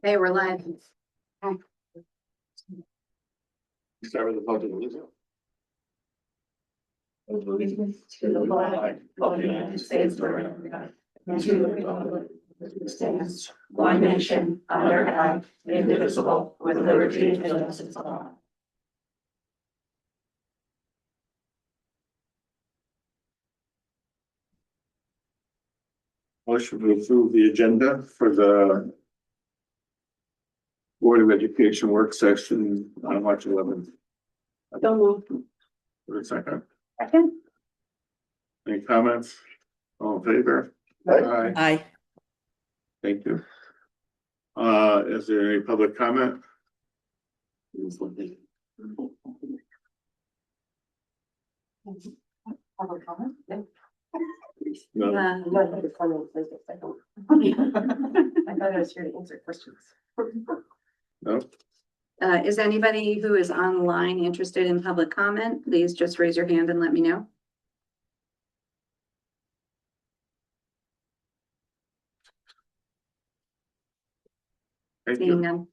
They were live. Start with the pledge of allegiance. Allegiance to the flag of the United States of America, and to the republic which stands one nation under God, indivisible, with liberty and justice for all. Motion to approve the agenda for the Board of Education work session on March 11th. Don't move. For a second, Second. any comments? All in favor? Aye. Aye. Thank you. Is there any public comment? Public comment? No, I thought I was here to answer questions. no, Is anybody who is online interested in public comment? Please just raise your hand and let me know. thank Seeing you. none.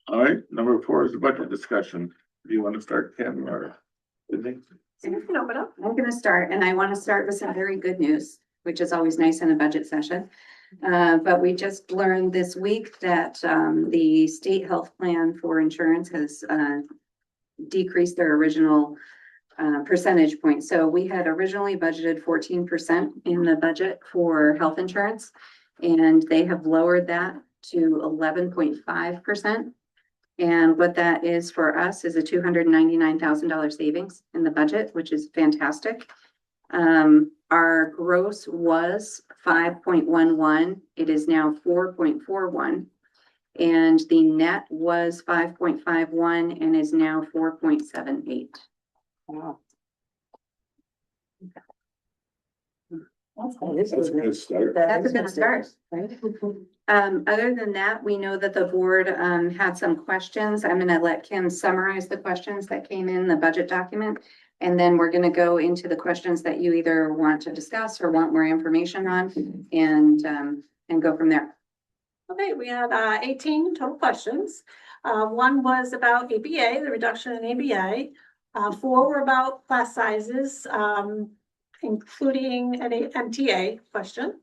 All right, number 4 is the budget discussion. Do you want to start, Kim, or? Sydney? I'm gonna start, and I want to start with some very good news, which is always nice in a budget session. But we just learned this week that the state health plan for insurance has decreased their original percentage point. So we had originally budgeted 14% in the budget for health insurance, and they have lowered that to 11.5%. And what that is for us is a $299,000 savings in the budget, which is fantastic. Our gross was 5.11. It is now 4.41. And the net was 5.51 and is now 4.78. Wow. That's a good start. That's a good start. Other than that, we know that the board had some questions. I'm gonna let Kim summarize the questions that came in the budget document. And then we're gonna go into the questions that you either want to discuss or want more information on and go from there. Okay, we had 18 total questions. One was about ABA, the reduction in ABA. 4 were about class sizes, including an MTA question.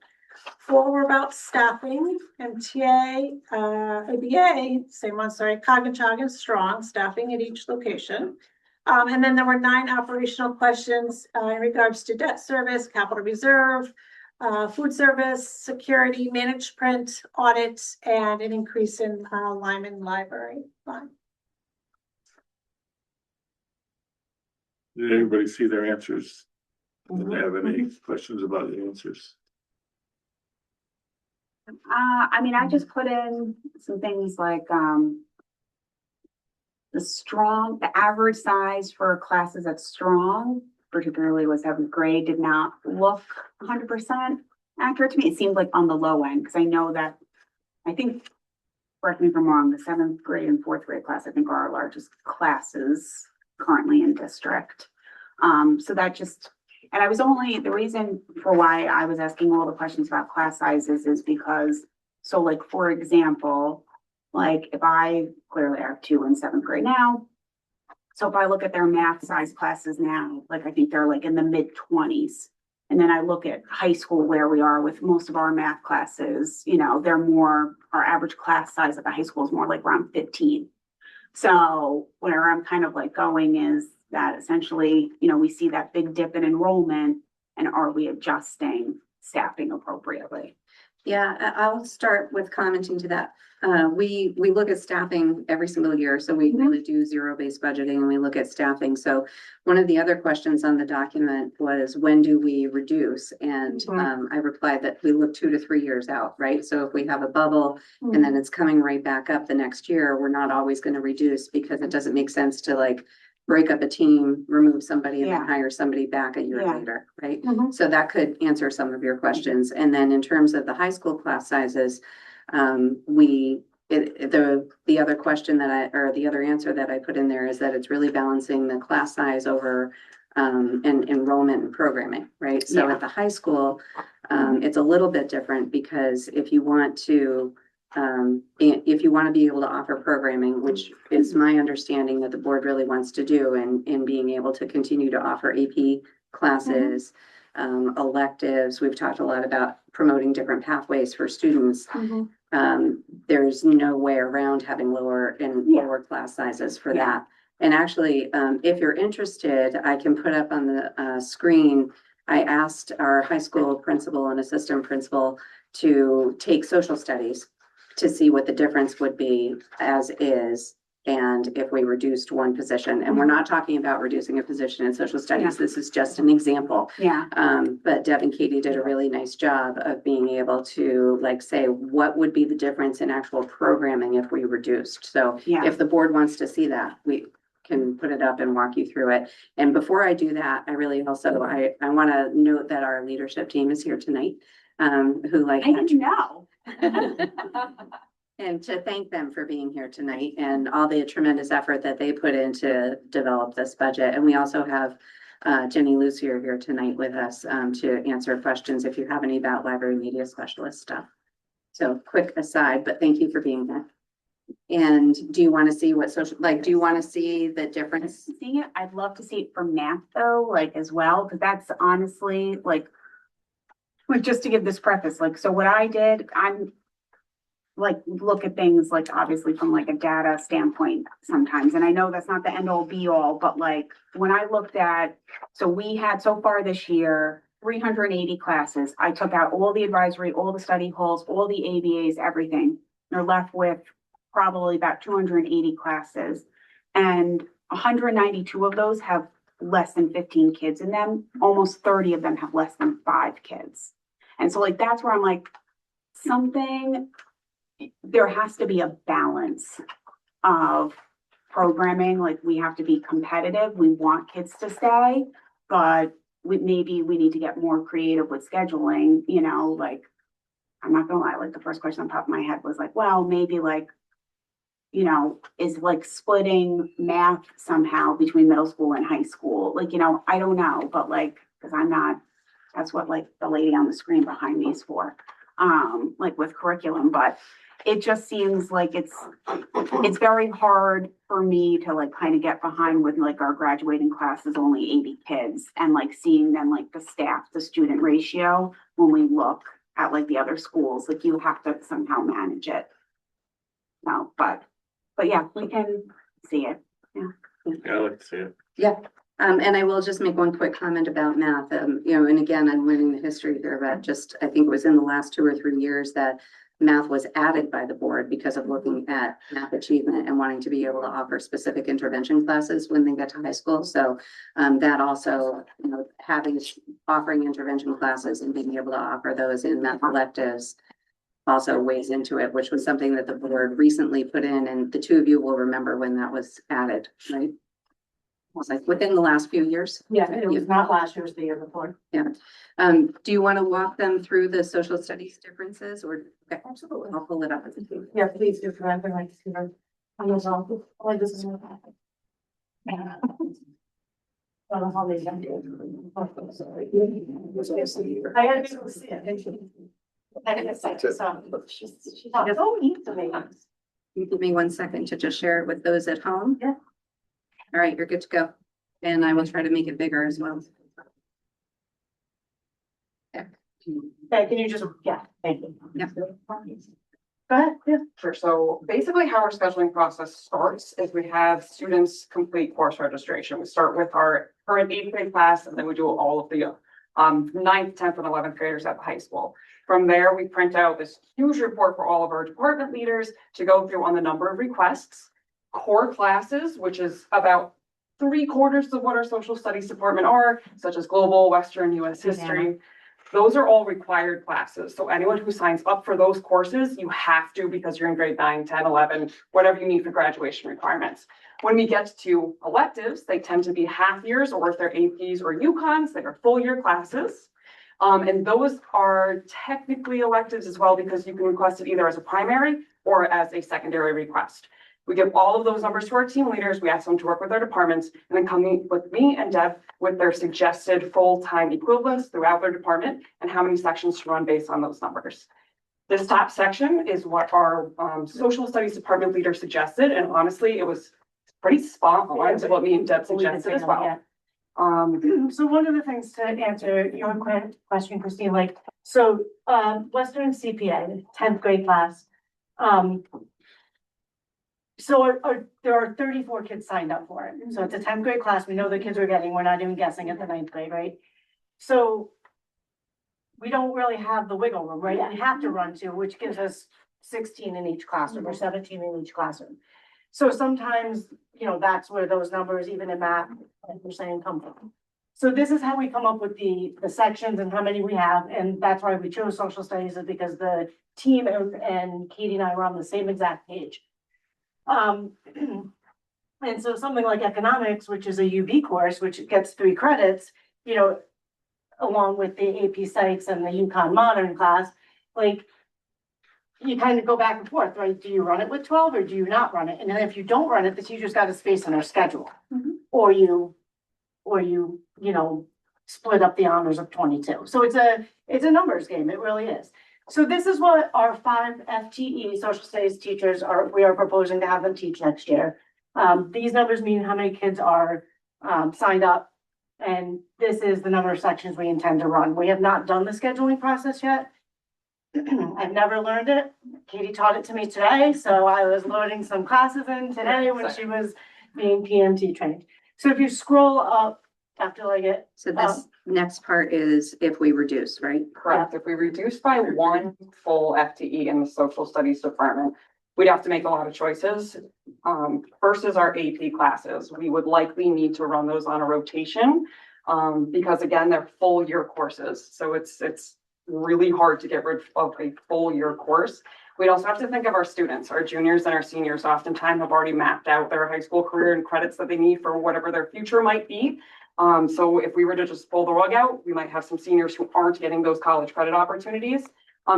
4 were about staffing, MTA, ABA, same one, sorry, Cognachaga and Strong, staffing at each location. And then there were 9 operational questions in regards to debt service, capital reserve, food service, security, managed print, audit, and an increase in Lyman Library fund. Did everybody see their answers? Do they have any questions about the answers? I mean, I just put in some things like, the average size for classes at Strong, particularly was 7th grade, did not look 100% accurate to me. It seemed like on the low end, because I know that, I think, correct me if I'm wrong, the 7th grade and 4th grade class, I think, are our largest classes currently in district. So that just, and I was only, the reason for why I was asking all the questions about class sizes is because, so like, for example, like if I clearly have 2 in 7th grade now. So if I look at their math size classes now, like I think they're like in the mid-20s. And then I look at high school where we are with most of our math classes, you know, they're more, our average class size at the high school is more like around 15. So where I'm kind of like going is that essentially, you know, we see that big dip in enrollment, and are we adjusting staffing appropriately? Yeah, I'll start with commenting to that. We look at staffing every single year, so we really do zero-based budgeting and we look at staffing. So one of the other questions on the document was, when do we reduce? And I replied that we look 2 to 3 years out, right? So if we have a bubble and then it's coming right back up the next year, we're not always going to reduce, because it doesn't make sense to like break up a team, remove somebody and then Yeah. hire somebody back a year Yeah. later, right? So that could answer some of your questions. And then in terms of the high school class sizes, the other question that the other answer that I put in there is that it's really balancing the class size over and enrollment and programming, right? So Yeah. at the high school, it's a little bit different because if you want to, if you want to be able to offer programming, which is my understanding that the board really wants to do, and in being able to continue to offer AP classes, electives, we've talked a lot about promoting different pathways for students. There's no way around having lower and Yeah. lower class sizes for Yeah. that. And actually, if you're interested, I can put up on the screen. I asked our high school principal and assistant principal to take social studies to see what the difference would be as is. And if we reduced one position, and we're not talking about reducing a position in social studies, this is just an example. Yeah, But Deb and Katie did a really nice job of being able to like say, what would be the difference in actual programming if we reduced? So yeah. if the board wants to see that, we can put it up and walk you through it. And before I do that, I really also, I want to note that our leadership team is here tonight, who like. I didn't know. And to thank them for being here tonight and all the tremendous effort that they put in to develop this budget. And we also have Jenny Lucier here tonight with us to answer questions if you have any about library media specialist stuff. So quick aside, but thank you for being here. And do you want to see what social, like, do you want to see the difference? Seeing it, I'd love to see it for math though, like as well, because that's honestly like, just to give this preface, like, so what I did, I'm like, look at things like obviously from like a data standpoint sometimes. And I know that's not the end all be all, but like when I looked at, so we had so far this year, 380 classes. I took out all the advisory, all the study halls, all the ABAs, everything. They're left with probably about 280 classes. And 192 of those have less than 15 kids in them. Almost 30 of them have less than 5 kids. And so like, that's where I'm like, there has to be a balance of programming. Like we have to be competitive. We want kids to stay, but maybe we need to get more creative with scheduling, you know, like, I'm not gonna lie, like the first question on top of my head was like, well, maybe like, you know, is like splitting math somehow between middle school and high school. Like, you know, I don't know, but like, cause I'm not, that's what like the lady on the screen behind me is for, like with curriculum, but it just seems like it's very hard for me to like kind of get behind with like our graduating class is only 80 kids and like seeing them like the staff to student ratio when we look at like the other schools, like you have to somehow manage it. No, but yeah, we can see it. Yeah, I like to see it. Yeah. And I will just make one quick comment about math. You know, and again, I'm learning the history here, but just, I think it was in the last 2 or 3 years that math was added by the board because of looking at math achievement and wanting to be able to offer specific intervention classes when they get to high school. So that also, you know, offering intervention classes and being able to offer those in math electives also weighs into it, which was something that the board recently put in, and the two of you will remember when that was added, right? It was like within the last few years. Yeah, it was not last year, it was the year before. Yeah. Do you want to walk them through the social studies differences or? Okay, absolutely. I'll pull it up. Yeah, please do, for I'd like to see her. I was all, like this is what happened. Yeah. I don't know how they can do it. Sorry. I had to be able to see it. I didn't say so. She thought, oh, neat to me. Can you give me 1 second to just share it with those at home? Yeah. All right, you're good to go. And I will try to make it bigger as well. Okay. Okay, can you just, yeah, thank you. Yeah. Go ahead, yeah. Sure. So basically how our scheduling process starts is we have students complete course registration. We start with our current 8th grade class, and then we do all of the 9th, 10th, and 11th graders at the high school. From there, we print out this huge report for all of our department leaders to go through on the number of requests, core classes, which is about 3/4 of what our social studies department are, such as global, Western, US history. Those are all required classes. So anyone who signs up for those courses, you have to because you're in grade 9, 10, 11, whatever you need for graduation requirements. When we get to electives, they tend to be half years, or if they're APs or UConns, they are full year classes. And those are technically electives as well because you can request it either as a primary or as a secondary request. We give all of those numbers to our team leaders. We ask them to work with our departments and then come meet with me and Deb with their suggested full-time equivalents throughout their department and how many sections to run based on those numbers. This top section is what our social studies department leader suggested, and honestly, it was pretty spot on to what me and Deb suggested as well. So one of the things to answer your question, Christine, like, so, Western CPA, 10th grade class. So there are 34 kids signed up for it. So it's a 10th grade class. We know the kids are getting, we're not even guessing at the 9th grade, right? So we don't really have the wiggle room, right? We have to run two, which gives us 16 in each classroom or 17 in each classroom. So sometimes, you know, that's where those numbers, even in math, like you're saying, come from. So this is how we come up with the sections and how many we have, and that's why we chose social studies, is because the team and Katie and I were on the same exact page. And so something like economics, which is a UB course, which gets 3 credits, you know, along with the AP Psychs and the UConn Modern class, like, you kind of go back and forth, right? Do you run it with 12 or do you not run it? And then if you don't run it, the teacher's got a space in our schedule. Or you know, split up the honors of 22. So it's a numbers game. It really is. So this is what our 5 FTE social studies teachers we are proposing to have them teach next year. These numbers mean how many kids are signed up. And this is the number of sections we intend to run. We have not done the scheduling process yet. I've never learned it. Katie taught it to me today. So I was loading some classes in today when she was being PMT trained. So if you scroll up after I get. So this next part is if we reduce, right? Correct. If we reduce by 1 full FTE in the social studies department, we'd have to make a lot of choices. Versus our AP classes, we would likely need to run those on a rotation. Because again, they're full year courses. So it's really hard to get rid of a full year course. We'd also have to think of our students. Our juniors and our seniors oftentimes have already mapped out their high school career and credits that they need for whatever their future might be. So if we were to just pull the rug out, we might have some seniors who aren't getting those college credit opportunities.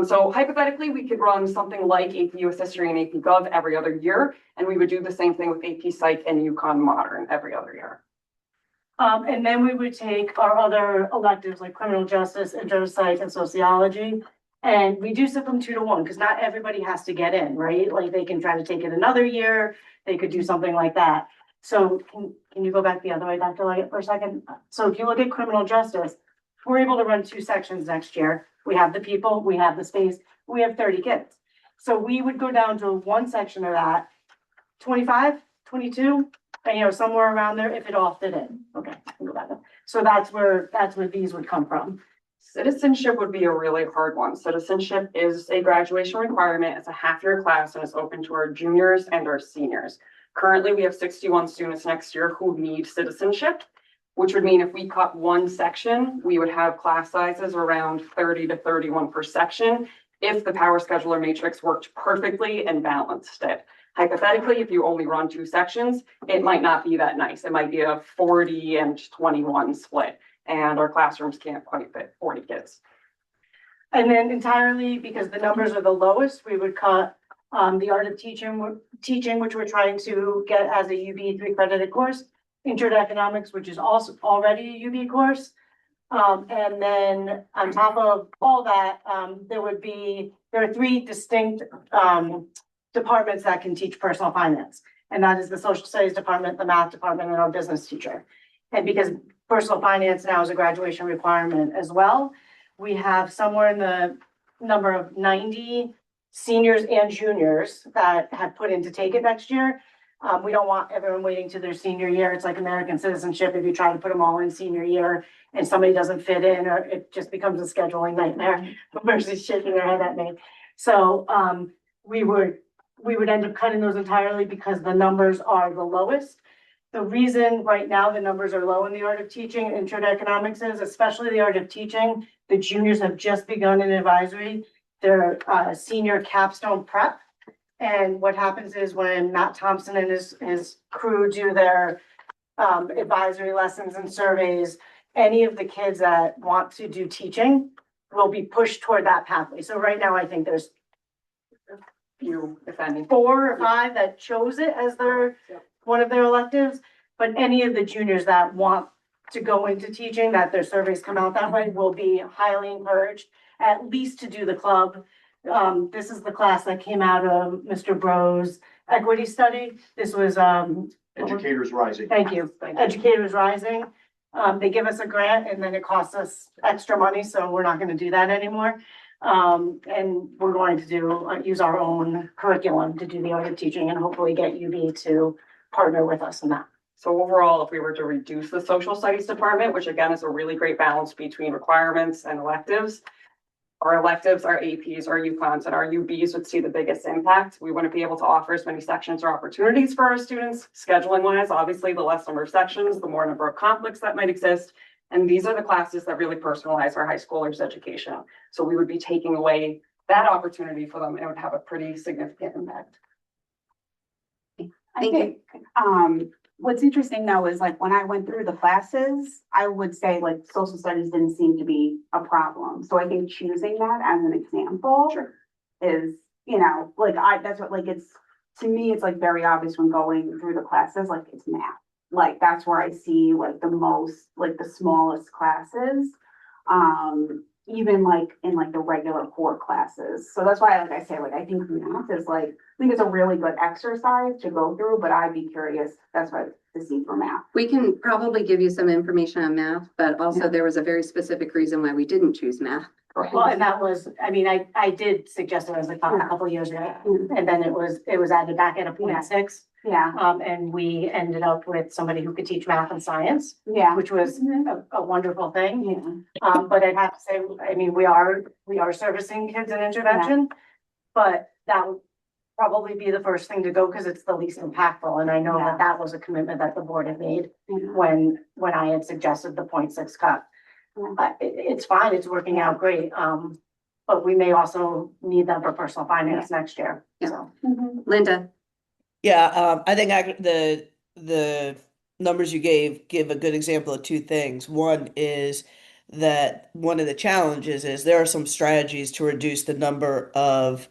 So hypothetically, we could run something like AP US History and AP Gov every other year, and we would do the same thing with AP Psych and UConn Modern every other year. And then we would take our other electives like criminal justice, intro to psych, and sociology, and reduce it from 2 to 1, because not everybody has to get in, right? Like they can try to take it another year, they could do something like that. So can you go back the other way, Dr. Leggett, for a second? So if you look at criminal justice, we're able to run 2 sections next year. We have the people, we have the space, we have 30 kids. So we would go down to 1 section of that, 25, 22, and you know, somewhere around there if it all fit in. Okay, go back up. So that's where these would come from. Citizenship would be a really hard one. Citizenship is a graduation requirement. It's a half-year class and it's open to our juniors and our seniors. Currently, we have 61 students next year who need citizenship, which would mean if we cut 1 section, we would have class sizes around 30 to 31 per section if the power scheduler matrix worked perfectly and balanced it. Hypothetically, if you only run 2 sections, it might not be that nice. It might be a 40 and 21 split, and our classrooms can't quite fit 40 kids. And then entirely, because the numbers are the lowest, we would cut the art of teaching, which we're trying to get as a UB 3 credited course, intro to economics, which is also already a UB course. And then on top of all that, there are 3 distinct departments that can teach personal finance. And that is the social studies department, the math department, and our business teacher. And because personal finance now is a graduation requirement as well, we have somewhere in the number of 90 seniors and juniors that have put in to take it next year. We don't want everyone waiting to their senior year. It's like American citizenship. If you try to put them all in senior year and somebody doesn't fit in, or it just becomes a scheduling nightmare versus shaking their head at me. So we would end up cutting those entirely because the numbers are the lowest. The reason right now the numbers are low in the art of teaching, intro to economics is, especially the art of teaching, the juniors have just begun in advisory, their senior capstone prep. And what happens is when Matt Thompson and his crew do their advisory lessons and surveys, any of the kids that want to do teaching will be pushed toward that pathway. So right now, I think there's Few, if any. 4 or 5 that chose it as one of their electives, but any of the juniors that want to go into teaching, that their surveys come out that way, will be highly encouraged, at least to do the club. This is the class that came out of Mr. Bro's equity study. This was, Educators Rising. thank you, Educators Rising. They give us a grant and then it costs us extra money, so we're not gonna do that anymore. And we're going to use our own curriculum to do the art of teaching and hopefully get UB to partner with us in that. So overall, if we were to reduce the social studies department, which again is a really great balance between requirements and electives. Our electives, our APs, our UConns, and our UBs would see the biggest impact. We wouldn't be able to offer as many sections or opportunities for our students. Scheduling wise, obviously, the less number of sections, the more number of conflicts that might exist. And these are the classes that really personalize our high schoolers' education. So we would be taking away that opportunity for them, and it would have a pretty significant impact. I think, what's interesting though is like when I went through the classes, I would say like social studies didn't seem to be a problem. So I think choosing that as an example is, you know, like that's what, like, it's, to me, it's like very obvious when going through the classes, like it's math. Like that's where I see like the most, like the smallest classes. Even like in like the regular core classes. So that's why, like I say, like I think math is like, I think it's a really good exercise to go through, but I'd be curious, that's what to see for math. We can probably give you some information on math, but also Yeah. there was a very specific reason why we didn't choose math. Well, and that was, I mean, I did suggest it was a couple of years ago, and then it was added back at a 0.6. Yeah, And we ended up with somebody who could teach math and science, yeah, which was a wonderful thing. yeah. But I'd have to say, I mean, we are servicing kids in intervention, but that would probably be the first thing to go because it's the least impactful. And I know Yeah. that that was a commitment that the board had made Yeah. when I had suggested the 0.6 cut. Yeah. But it's fine, it's working out great. But we may also need them for personal finance next year, Yeah. so. Linda, Yeah, I think the numbers you give a good example of two things. One is that one of the challenges is there are some strategies to reduce the number of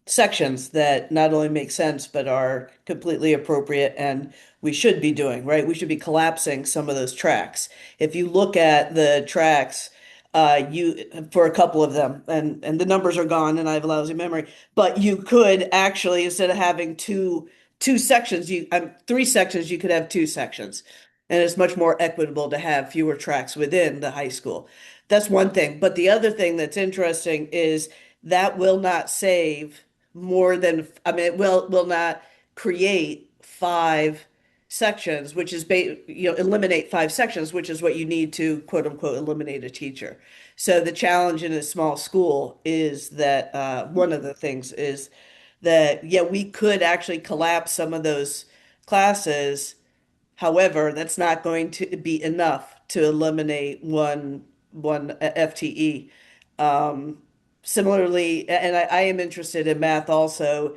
sections that not only make sense but are completely appropriate and we should be doing, right? We should be collapsing some of those tracks. If you look at the tracks, you for a couple of them, and the numbers are gone, and I have a lousy memory. But you could actually, instead of having two sections, three sections, you could have two sections, and it's much more equitable to have fewer tracks within the high school. That's one thing. But the other thing that's interesting is that will not save more than, I mean, it will not create 5 sections, which is eliminate 5 sections, which is what you need to quote unquote eliminate a teacher. So the challenge in a small school is that one of the things is that yeah, we could actually collapse some of those classes. However, that's not going to be enough to eliminate one FTE. Similarly, and I am interested in math also,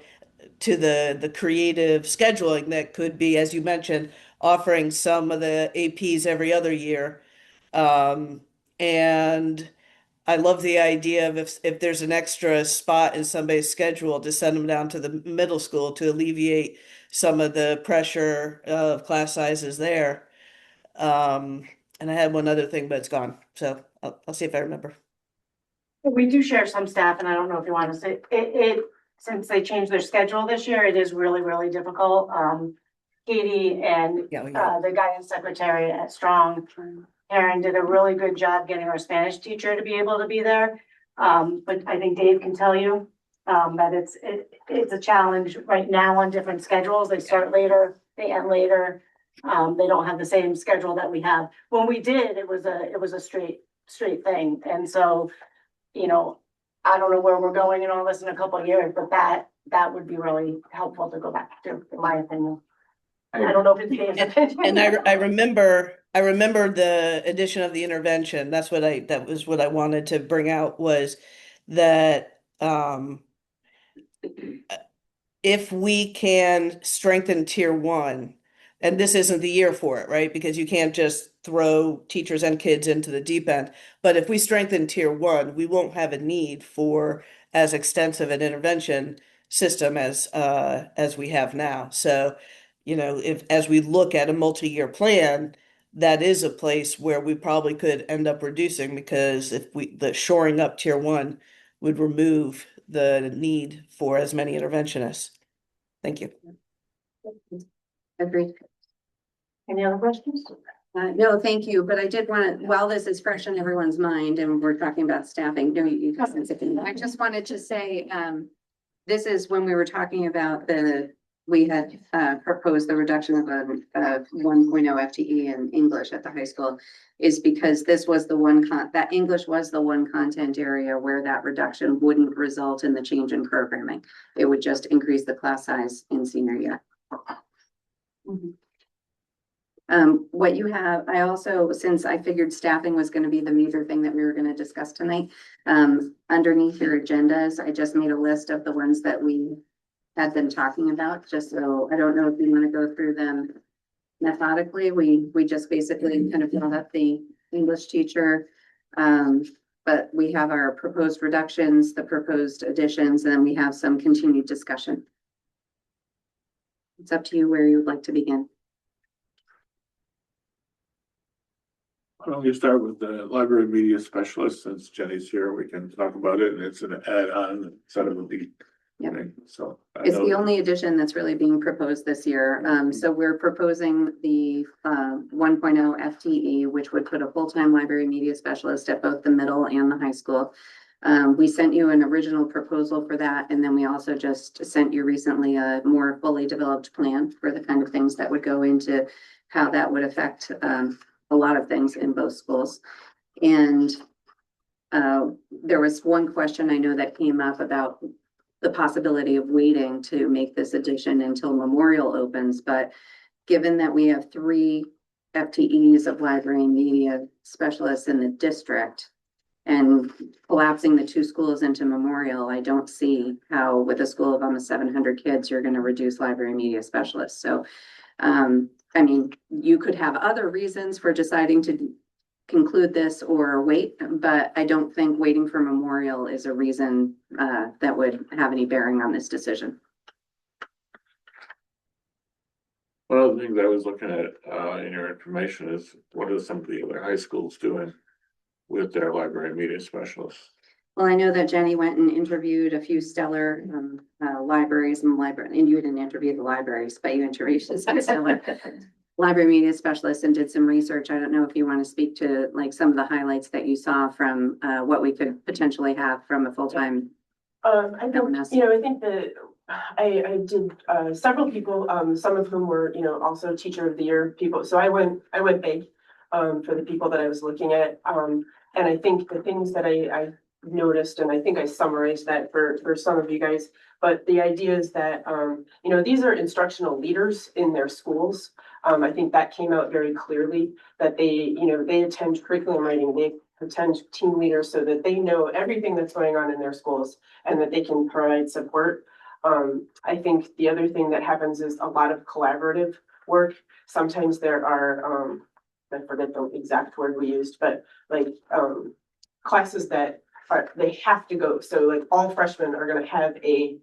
to the creative scheduling that could be, as you mentioned, offering some of the APs every other year. And I love the idea of if there's an extra spot in somebody's schedule to send them down to the middle school to alleviate some of the pressure of class sizes there. And I had one other thing, but it's gone. So I'll see if I remember. We do share some staff, and I don't know if you want to say, since they changed their schedule this year, it is really, really difficult. Katie and Yeah, the guidance secretary at Strong, Aaron, did a really good job getting our Spanish teacher to be able to be there. But I think Dave can tell you that it's a challenge right now on different schedules. They start later, they end later. They don't have the same schedule that we have. When we did, it was a straight thing. And so, you know, I don't know where we're going in all this in a couple of years, but that would be really helpful to go back to, in my opinion. I don't know if it's Dave's opinion. And I remember the addition of the intervention. That was what I wanted to bring out, was that if we can strengthen tier 1, and this isn't the year for it, right? Because you can't just throw teachers and kids into the deep end. But if we strengthen tier 1, we won't have a need for as extensive an intervention system as we have now. So, you know, as we look at a multi-year plan, that is a place where we probably could end up reducing, because if the shoring up tier one would remove the need for as many interventionists. Thank you. Agreed. Any other questions? No, thank you, but I did want to, while this is fresh in everyone's mind and we're talking about staffing, no, I just wanted to say, this is when we were talking about we had proposed the reduction of 1.0 FTE in English at the high school, is because this was the one that English was the one content area where that reduction wouldn't result in the change in programming. It would just increase the class size in senior year. What you have, I also, since I figured staffing was going to be the major thing that we were going to discuss tonight, underneath your agendas, I just made a list of the ones that we had been talking about, just so I don't know if you want to go through them methodically. We just basically kind of filled up the English teacher. But we have our proposed reductions, the proposed additions, and then we have some continued discussion. It's up to you where you would like to begin. Why don't we start with the library media specialist, since Jenny's here, we can talk about it, and it's an add-on instead of a lead. Yep. thing. So. It's the only addition that's really being proposed this year. So we're proposing the 1.0 FTE, which would put a full-time library media specialist at both the middle and the high school. We sent you an original proposal for that, and then we also just sent you recently a more fully developed plan for the kind of things that would go into how that would affect a lot of things in both schools. And there was one question I know that came up about the possibility of waiting to make this addition until Memorial opens, but given that we have 3 FTEs of library and media specialists in the district and collapsing the 2 schools into Memorial, I don't see how with a school of almost 700 kids, you're going to reduce library and media specialists. So, I mean, you could have other reasons for deciding to conclude this or wait, but I don't think waiting for Memorial is a reason that would have any bearing on this decision. One of the things I was looking at in your information is what are some of the other high schools doing with their library and media specialists? Well, I know that Jenny went and interviewed a few stellar libraries and you didn't interview the libraries, but you interviewed some stellar library media specialists and did some research. I don't know if you want to speak to like some of the highlights that you saw from what we could potentially have from a full-time. I think, I think that I did several people, some of whom were, also teacher of the year people. So I went big for the people that I was looking at. And I think the things that I noticed, and I think I summarized that for some of you guys, but the idea is that, these are instructional leaders in their schools. I think that came out very clearly that they attend curriculum writing, they attend team leaders so that they know everything that's going on in their schools and that they can provide support. I think the other thing that happens is a lot of collaborative work. Sometimes there are, I forget the exact word we used, but like classes that they have to go. So like all freshmen are going to have I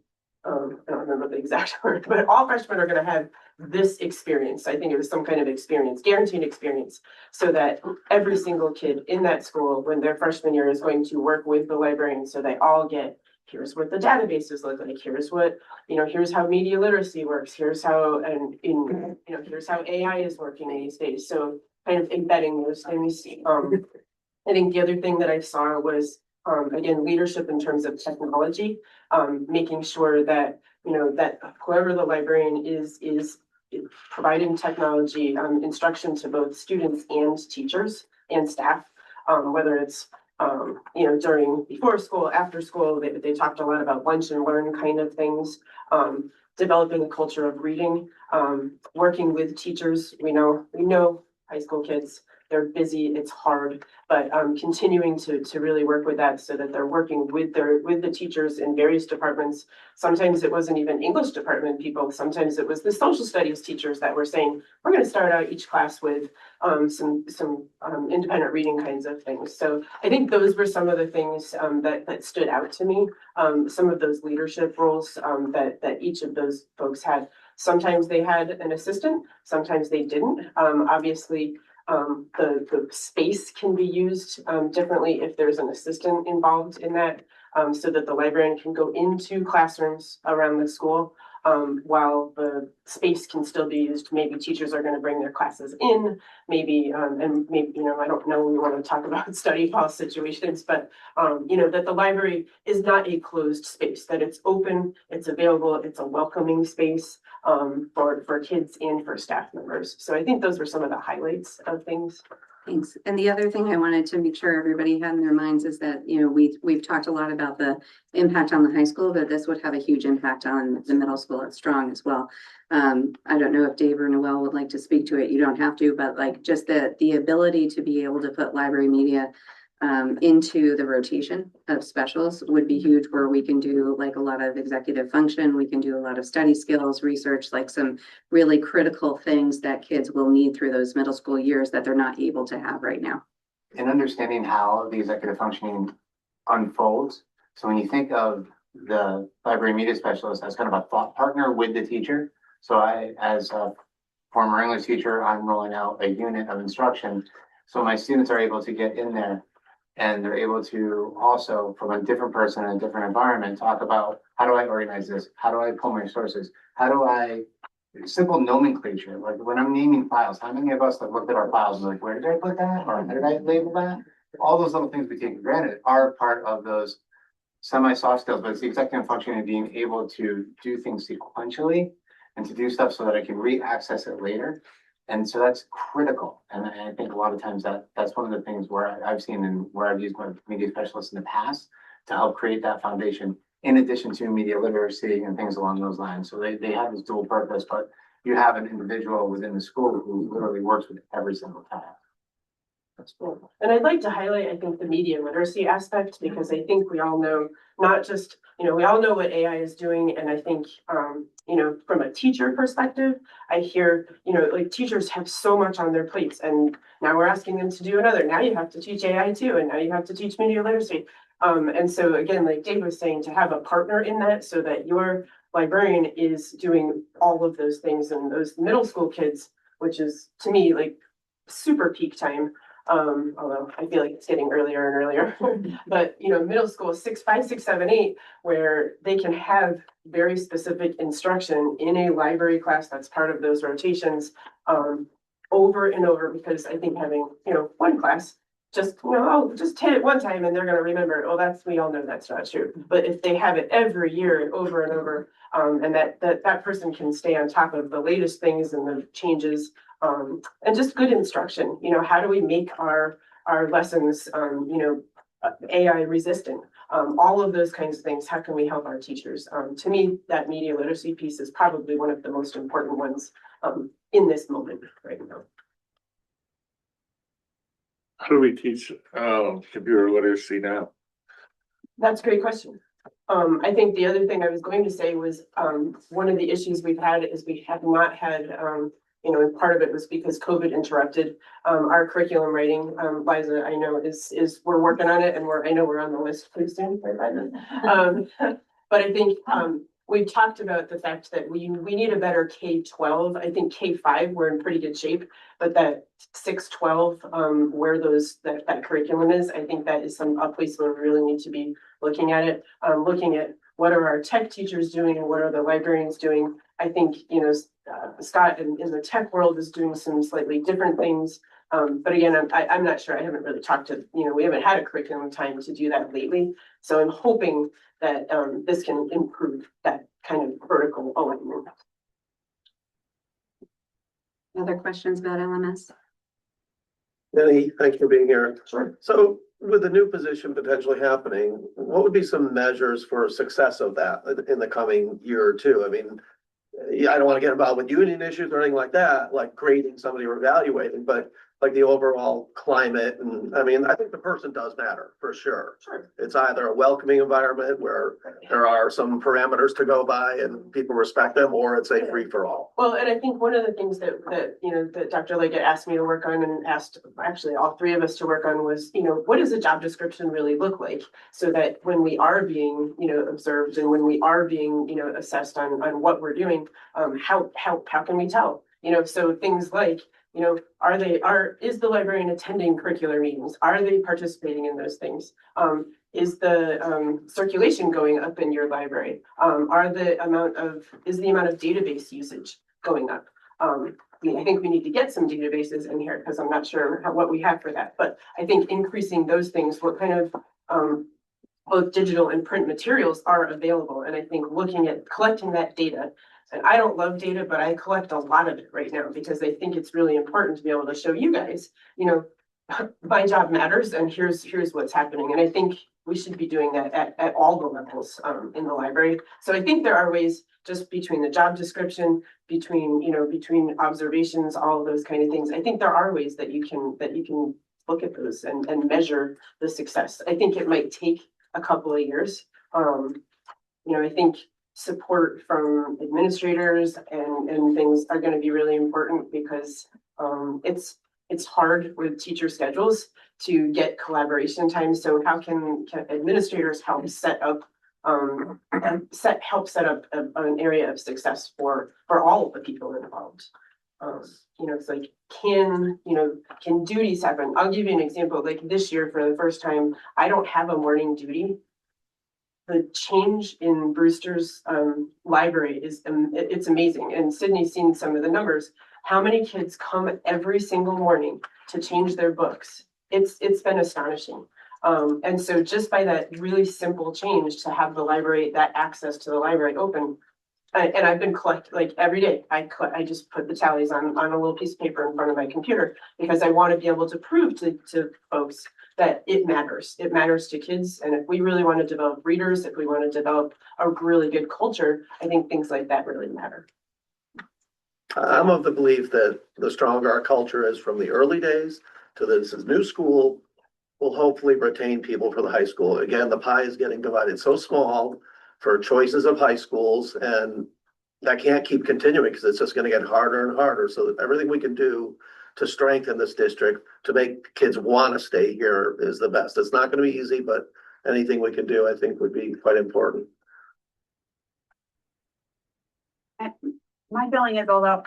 don't remember the exact word, but all freshmen are going to have this experience. I think it was some kind of experience, guaranteed experience, so that every single kid in that school, when their freshman year, is going to work with the librarian. So they all get, here's what the databases look like. Here's what, here's how media literacy works. Here's how, here's how AI is working these days. So kind of embedding those things. I think the other thing that I saw was, again, leadership in terms of technology, making sure that, that whoever the librarian is providing technology, instruction to both students and teachers and staff, whether it's, before school, after school. They talked a lot about lunch and learn kind of things, developing a culture of reading, working with teachers. We know high school kids, they're busy, it's hard, but continuing to really work with that so that they're working with the teachers in various departments. Sometimes it wasn't even English department people. Sometimes it was the social studies teachers that were saying, we're going to start out each class with some independent reading kinds of things. So I think those were some of the things that stood out to me. Some of those leadership roles that each of those folks had. Sometimes they had an assistant, sometimes they didn't. Obviously, The space can be used differently if there's an assistant involved in that. So that the librarian can go into classrooms around the school while the space can still be used. Maybe teachers are gonna bring their classes in, maybe, and maybe, I don't know, we wanna talk about study hall situations, but that the library is not a closed space, that it's open, it's available, it's a welcoming space for kids and for staff members. So I think those were some of the highlights of things. Thanks. And the other thing I wanted to make sure everybody had in their minds is that, we've talked a lot about the impact on the high school, but this would have a huge impact on the middle school at Strong as well. I don't know if Dave or Noel would like to speak to it. You don't have to, but like just the ability to be able to put library media into the rotation of specials would be huge, where we can do like a lot of executive function. We can do a lot of study skills, research, like some really critical things that kids will need through those middle school years that they're not able to have right now. And understanding how the executive functioning unfolds. So when you think of the library media specialist as kind of a thought partner with the teacher. So I, as a former English teacher, I'm rolling out a unit of instruction. So my students are able to get in there and they're able to also, from a different person in a different environment, talk about how do I organize this? How do I pull my sources? How do I, simple nomenclature, like when I'm naming files, how many of us have looked at our files and like, where did I put that? Or how did I label that? All those little things we take for granted are part of those semi-soft skills, but it's the executive function of being able to do things sequentially and to do stuff so that I can re-access it later. And so that's critical. And I think a lot of times that's one of the things where I've seen and where I've used my media specialists in the past to help create that foundation, in addition to media literacy and things along those lines. So they have this dual purpose, but you have an individual within the school who literally works with every single task. That's cool. And I'd like to highlight, I think, the media literacy aspect, because I think we all know, not just, we all know what AI is doing. And I think, from a teacher perspective, I hear, like teachers have so much on their plates and now we're asking them to do another. Now you have to teach AI too. And now you have to teach media literacy. And so again, like Dave was saying, to have a partner in that so that your librarian is doing all of those things, and those middle school kids, which is to me like super peak time. Although I feel like it's getting earlier and earlier, but middle school 6, 5, 6, 7, 8, where they can have very specific instruction in a library class that's part of those rotations, over and over, because I think having, one class, just hit it one time and they're going to remember, we all know that's not true. But if they have it every year and over, and that person can stay on top of the latest things and the changes, and just good instruction, how do we make our lessons, AI resistant, all of those kinds of things. How can we help our teachers? To me, that media literacy piece is probably one of the most important ones, in this moment right now. How do we teach computer literacy now? That's a great question. I think the other thing I was going to say was, one of the issues we've had is we have not had, and part of it was because COVID interrupted our curriculum writing. Liza, I know is we're working on it, and I know we're on the list pretty soon, right, Liza? But I think we've talked about the fact that we need a better K-12. I think K-5 we're in pretty good shape, but that 6-12, where that curriculum is, I think that is a place where we really need to be looking at it. Looking at what are our tech teachers doing and what are the librarians doing. I think, Scott in the tech world is doing some slightly different things. But again, I'm not sure. I haven't really talked to, we haven't had a curriculum time to do that lately. So I'm hoping that this can improve that kind of vertical alignment. Other questions about LMS? Denny, thank you for being here. Sure. So with the new position potentially happening, what would be some measures for success of that in the coming year or two? I mean, I don't want to get involved with union issues or anything like that, like grading somebody or evaluating, but like the overall climate. And I mean, I think the person does matter for sure. Sure. It's either a welcoming environment where there are some parameters to go by and people respect them, or it's a free for all. Well, and I think one of the things that Dr. Leggett asked me to work on, and asked actually all three of us to work on, was, what does a job description really look like? So that when we are being, observed, and when we are being, assessed on what we're doing, how can we tell? So things like, You know, is the librarian attending curricular meetings? Are they participating in those things? Is the circulation going up in your library? Is the amount of database usage going up? I think we need to get some databases in here because I'm not sure what we have for that, but I think increasing those things, what kind of both digital and print materials are available. And I think looking at collecting that data, and I don't love data, but I collect a lot of it right now because I think it's really important to be able to show you guys, you know, my job matters and here's what's happening. And I think we should be doing that at all the levels in the library. So I think there are ways just between the job description, between observations, all of those kind of things. I think there are ways that you can look at those and measure the success. I think it might take a couple of years. I think support from administrators and things are going to be really important because it's hard with teacher schedules to get collaboration time. So how can administrators help set up an area of success for all of the people involved? It's like, can duties happen? I'll give you an example. Like this year, for the first time, I don't have a morning duty. The change in Brewster's library it's amazing. And Sydney's seen some of the numbers. How many kids come every single morning to change their books? It's been astonishing. And so just by that really simple change to have the library, that access to the library open, and I've been collecting like every day. I just put the tallies on a little piece of paper in front of my computer because I want to be able to prove to folks that it matters. It matters to kids. And if we really want to develop readers, if we want to develop a really good culture, I think things like that really matter. I'm of the belief that the stronger our culture is from the early days to this is new school will hopefully retain people for the high school. Again, the pie is getting divided so small for choices of high schools, and that can't keep continuing because it's just going to get harder and harder. So that everything we can do to strengthen this district, to make kids want to stay here is the best. It's not going to be easy, but anything we can do, I think, would be quite important. My feeling is, although,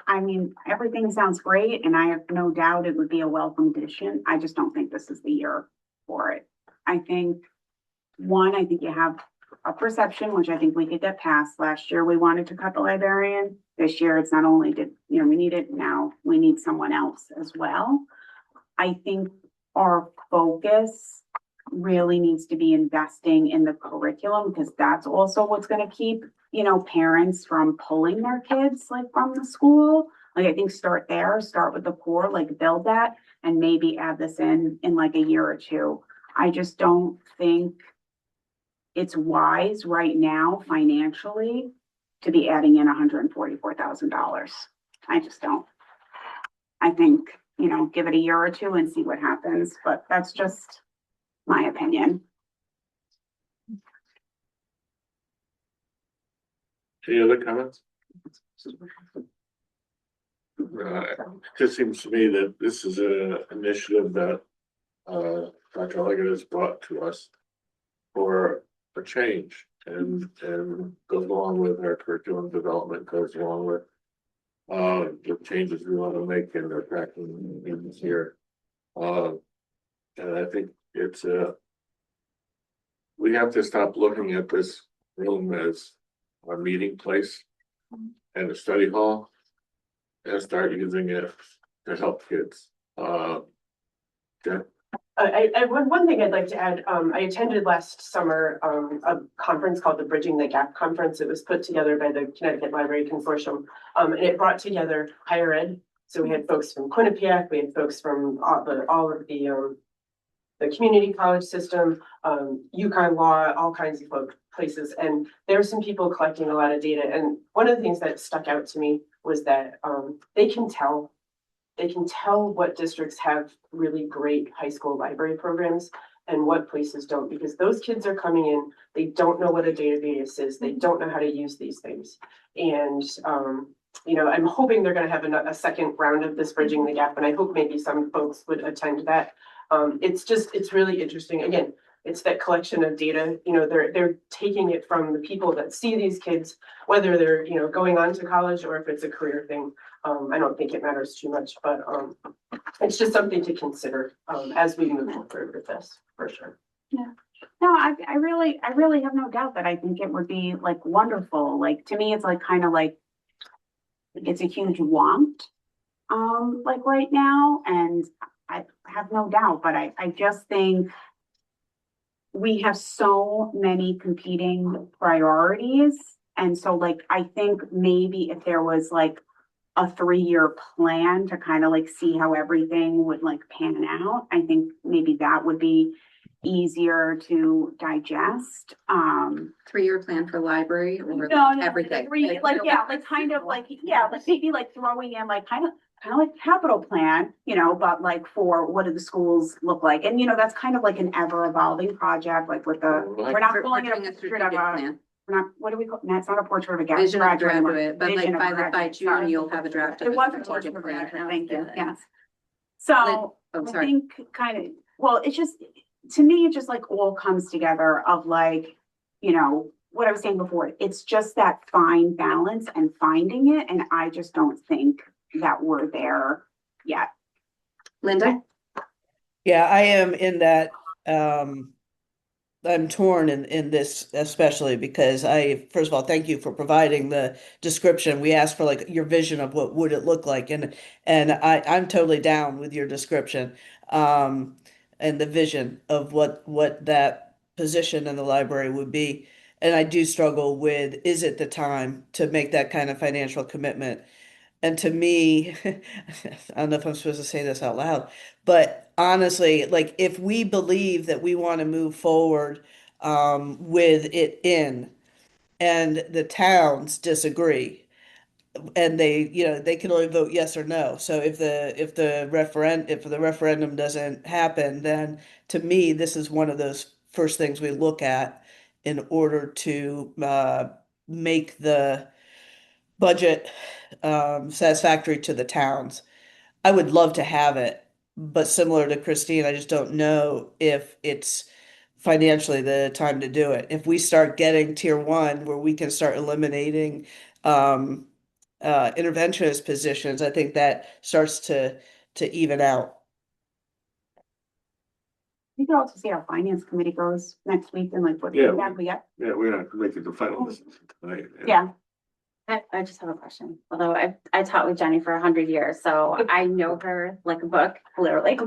everything sounds great and I have no doubt it would be a welcome addition, I just don't think this is the year for it. I think you have a perception, which I think we could get past. Last year, we wanted to cut the librarian. This year, it's not only we need it now, we need someone else as well. I think our focus really needs to be investing in the curriculum because that's also what's going to keep, parents from pulling their kids from the school. I think start there, start with the core, build that and maybe add this in a year or two. I just don't think it's wise right now financially to be adding in $144,000. I just don't. I think, give it a year or two and see what happens, but that's just my opinion. Any other comments? It just seems to me that this is an initiative that Dr. Leggett has brought to us for a change and goes along with our curriculum development, goes along with the changes we want to make in our practice in here. And I think we have to stop looking at this room as a meeting place and a study hall and start using it to help kids. One thing I'd like to add, I attended last summer a conference called the Bridging the Gap Conference. It was put together by the Connecticut Library Consortium, and it brought together higher ed. So we had folks from Quinnipiac, we had folks from all of the community college system, UConn Law, all kinds of places. And there were some people collecting a lot of data. And one of the things that stuck out to me was that they can tell what districts have really great high school library programs and what places don't, because those kids are coming in, they don't know what a database is, they don't know how to use these things. And I'm hoping they're going to have a second round of this Bridging the Gap, and I hope maybe some folks would attend that. It's really interesting. Again, it's that collection of data. They're taking it from the people that see these kids, whether they're going on to college or if it's a career thing. I don't think it matters too much, but, it's just something to consider, as we move forward with this, for sure. No, I really have no doubt that I think it would be like wonderful. Like, to me, it's like kind of like, it's a huge want, like right now, and I have no doubt, but I just think we have so many competing priorities. And so like, I think maybe if there was like a 3-year plan to kind of like see how everything would like pan out, I think maybe that would be easier to digest. 3-year plan for library or No, everything. like, yeah, like kind of like, yeah, like maybe like throwing in like kind of like capital plan, you know, but like for what do the schools look like? And you know, that's kind of like an ever evolving project, like with the, we're not calling it Doing a a portrait strategic of a, plan. we're not, what do we call, no, it's not a portrait of a Vision of graduate anymore. graduate, but Vision like of by graduate, June, sorry. you'll have a draft of It a was a strategic portrait of a plan. graduate, thank you, Yeah. yes. Lynn, So oh, I sorry. think kind of, well, it's just, to me, it just like all comes together of like, you know, what I was saying before, it's just that fine balance and finding it, and I just don't think that we're there yet. Linda? Yeah, I am in that, I'm torn in this especially because first of all, thank you for providing the description. We asked for like your vision of what would it look like, and I'm totally down with your description, and the vision of what that position in the library would be. And I do struggle with, is it the time to make that kind of financial commitment? And to me, I don't know if I'm supposed to say this out loud, but honestly, like if we believe that we want to move forward with it in, and the towns disagree, and they can only vote yes or no. So if the referendum doesn't happen, then to me, this is one of those first things we look at in order to make the budget satisfactory to the towns. I would love to have it, but similar to Christine, I just don't know if it's financially the time to do it. If we start getting tier one where we can start eliminating um, interventionist positions, I think that starts to even out. We could also see how finance committee goes next week and like what Yeah. feedback we get. Yeah, we're not making the final decision tonight. Yeah. I just have a question, although I taught with Jenny for 100 years, so I know her like a book, literally.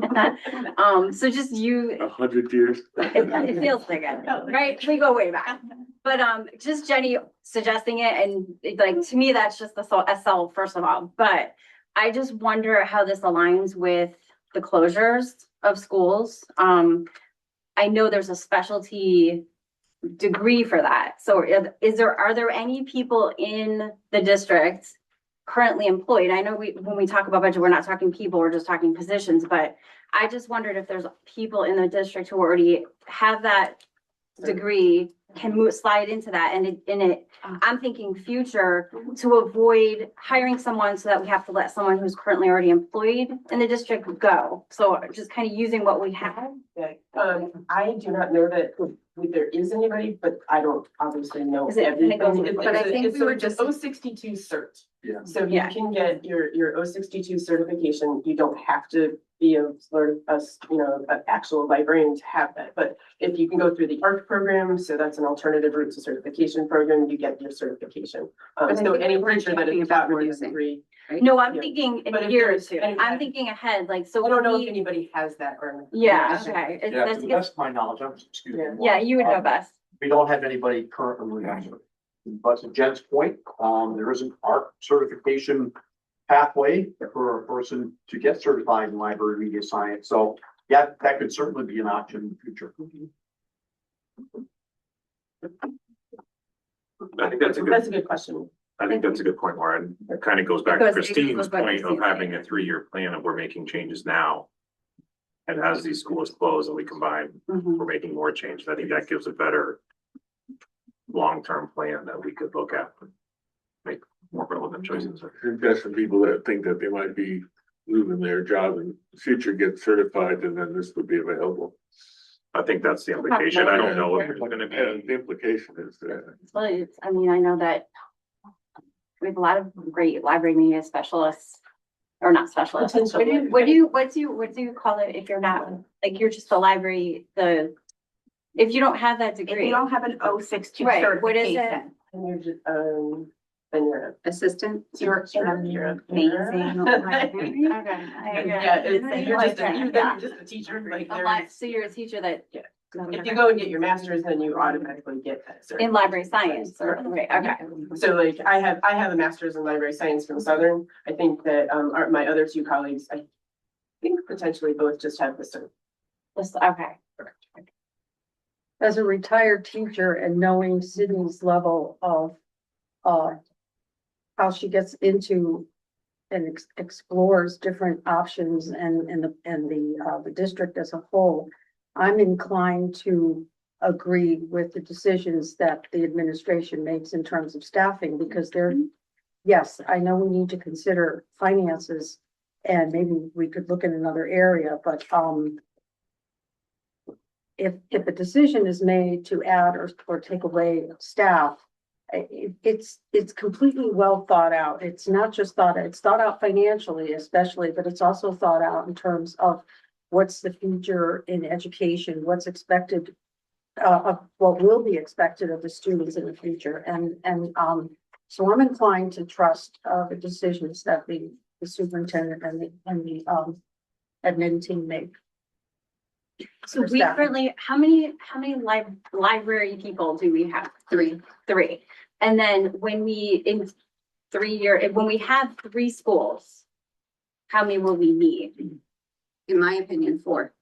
So just you, 100 years. it feels like it, right? We go way back. But just Jenny suggesting it, and like to me, that's just the SL first of all. But I just wonder how this aligns with the closures of schools. I know there's a specialty degree for that. So are there any people in the district currently employed? I know when we talk about budget, we're not talking people, we're just talking positions, but I just wondered if there's people in the district who already have that degree, can slide into that, and I'm thinking future to avoid hiring someone so that we have to let someone who's currently already employed in the district go. So just kind of using what we have. I do not know that there is anybody, but I don't obviously know Is it- everything. but I think we were just- O62 cert. Yeah. So you Yeah. can get your O62 certification. You don't have to be a sort of an actual librarian to have that. But if you can go through the ARC program, so that's an alternative route to certification program, you get your certification. But I So think any we weren't teacher that talking is about about more than reducing. degree. No, I'm Yeah. thinking in But a if year or there's two. any- I'm thinking ahead, like, so. I don't know if we- anybody has that or. Yeah, okay. Yeah, to That's the good. best of my knowledge, excuse me. Yeah, you would know best. We don't have anybody currently on it. But to Jen's point, there is an ARC certification pathway for a person to get certified in library media science. So yeah, that could certainly be an option in the future. I think that's a That's a good, good question. I think that's a good point, Lauren. It kind of goes back to It goes Christine's back to point of Christine's having point. a 3-year plan of we're making changes now. And as these schools close and we combine, Mhm. we're making more changes. I think that gives a better long-term plan that we could look at. And make more relevant choices. I think there's some people that think that they might be losing their job in the future, get certified, and then this would be available. I think that's the implication. I don't know if there's gonna Yeah, be. the implication is that. Well, I mean, I know that we have a lot of great library media specialists. Or not specialists. Potential. What do you call it if you're not, like, you're just a library, if you don't have that If degree? you don't have an 062 Right, what is it? certification, And you're just, then you're. Assistant? you're an You're- amazing librarian. Okay. Yeah, it's, you're just, you're just a teacher, like, there's, So you're a teacher that. if you go and get your master's, then you automatically get that. In certification. library science, or, right, okay. So like, I have a master's in library science from Southern. I think that, my other two colleagues, I think potentially both just have the cert. Okay. As a retired teacher and knowing Sydney's level of, how she gets into and explores different options and the district as a whole, I'm inclined to agree with the decisions that the administration makes in terms of staffing, because yes, I know we need to consider finances and maybe we could look in another area, but, if a decision is made to add or take away staff, it's completely well thought out. It's not just it's thought out financially especially, but it's also thought out in terms of what's the future in education, what's expected, of what will be expected of the students in the future. So I'm inclined to trust, the decisions that the superintendent and the admin team make. So For we staffing. currently, how many library people do we have? Three. And then when we, in when we have 3 schools, how many will we need? In my opinion, 4.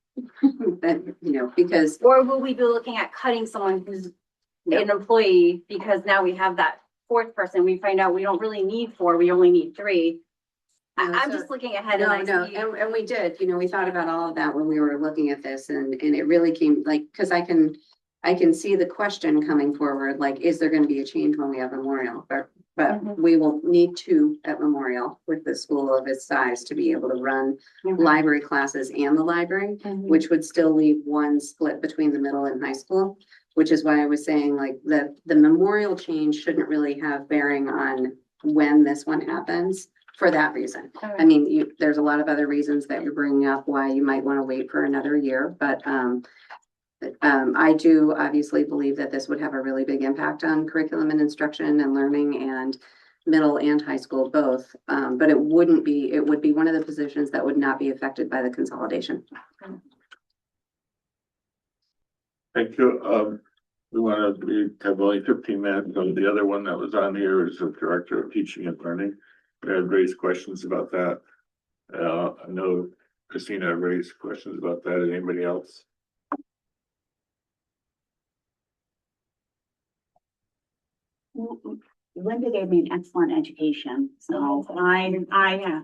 But, because Or will we be looking at cutting someone who's an employee, because now we have that 4th person, we find out we don't really need 4, we only need 3. I'm so- just looking ahead No, and no, I see. and we did, we thought about all of that when we were looking at this and it really came like, because I can see the question coming forward, like, is there gonna be a change when we have Memorial? But Mhm. we will need 2 at Memorial with the school of its size to be able to run Mhm. library classes and the library, Mhm. which would still leave 1 split between the middle and high school. Which is why I was saying like the Memorial change shouldn't really have bearing on when this one happens for that reason. I mean, there's a lot of other reasons that you're bringing up why you might want to wait for another year, but I do obviously believe that this would have a really big impact on curriculum and instruction and learning and middle and high school both. But it would be one of the positions that would not be affected by the consolidation. Thank you. We have only 15 minutes. So the other one that was on here is the Director of Teaching and Learning. We had raised questions about that. I know Christina raised questions about that. Anybody else? Linda gave me an excellent education, so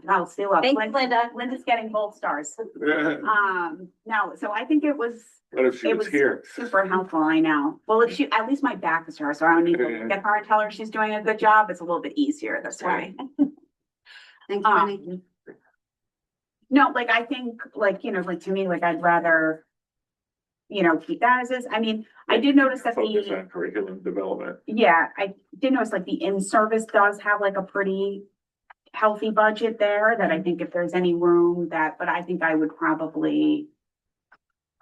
I'll still up. Thanks, Linda. Linda's getting gold stars. What No, so I think it was if she It was was here? super helpful, I know. Well, if she, at least my back is to her, so I don't need to look at her and tell her she's doing a good job. It's a little bit easier this way. Thanks, Penny. No, like, I think, like, like, to me, like, I'd rather, keep that as is. I mean, I did notice that Focus the, on curriculum development. yeah, I did notice like the in-service does have like a pretty healthy budget there, that I think if there's any room that, but I think I would probably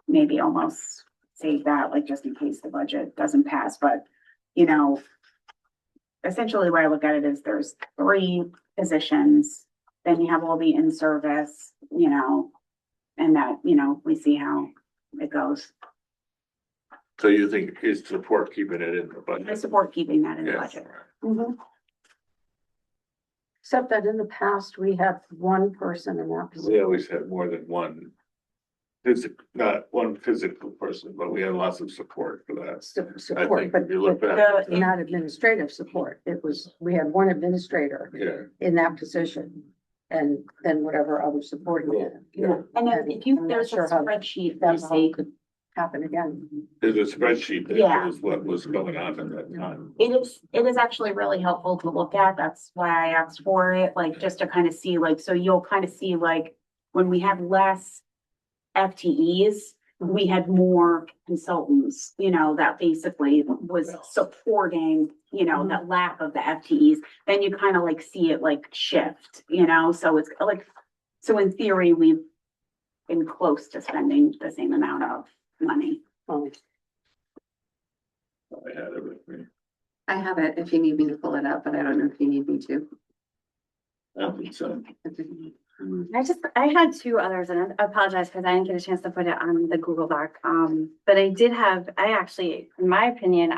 maybe almost save that, like, just in case the budget doesn't pass, but, essentially the way I look at it is there's 3 positions, then you have all the in-service, and that, we see how it goes. So you think is support keeping it in the I budget? support keeping that in the Yes. budget. Except that in the past, we had 1 person in that We position. always had more than one. Not one physical person, but we had lots of support for that. Support, think but if you look back at that- not administrative support. We had 1 administrator Yeah. in that position. And then whatever other support he had. Yeah. And if you, I'm not there's a sure how spreadsheet, that you see, could happen again. There's a spreadsheet that Yeah. shows what was going on at that time. it is actually really helpful to look at. That's why I asked for it, like, just to kind of see, like, so you'll kind of see, like, when we have less FTEs, we had more consultants, you know, that basically was supporting, you know, that lack of the FTEs, then you kind of like see it like shift, you know, so it's like, so in theory, we've been close to spending the same amount of money. I had it with me. I have it if you need me to pull it up, but I don't know if you need me to. I think so. I had two others and I apologize because I didn't get a chance to put it on the Google Doc. But I actually, in my opinion,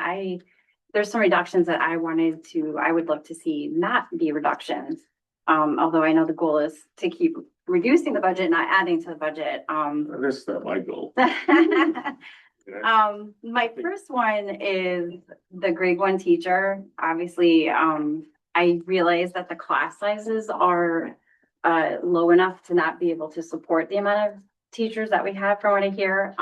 there's some reductions that I would love to see not be reductions. Although I know the goal is to keep reducing the budget, not adding to the budget. That's not my goal. My first one is the grade 1 teacher. Obviously, I realize that the class sizes are low enough to not be able to support the amount of teachers that we have from what I hear.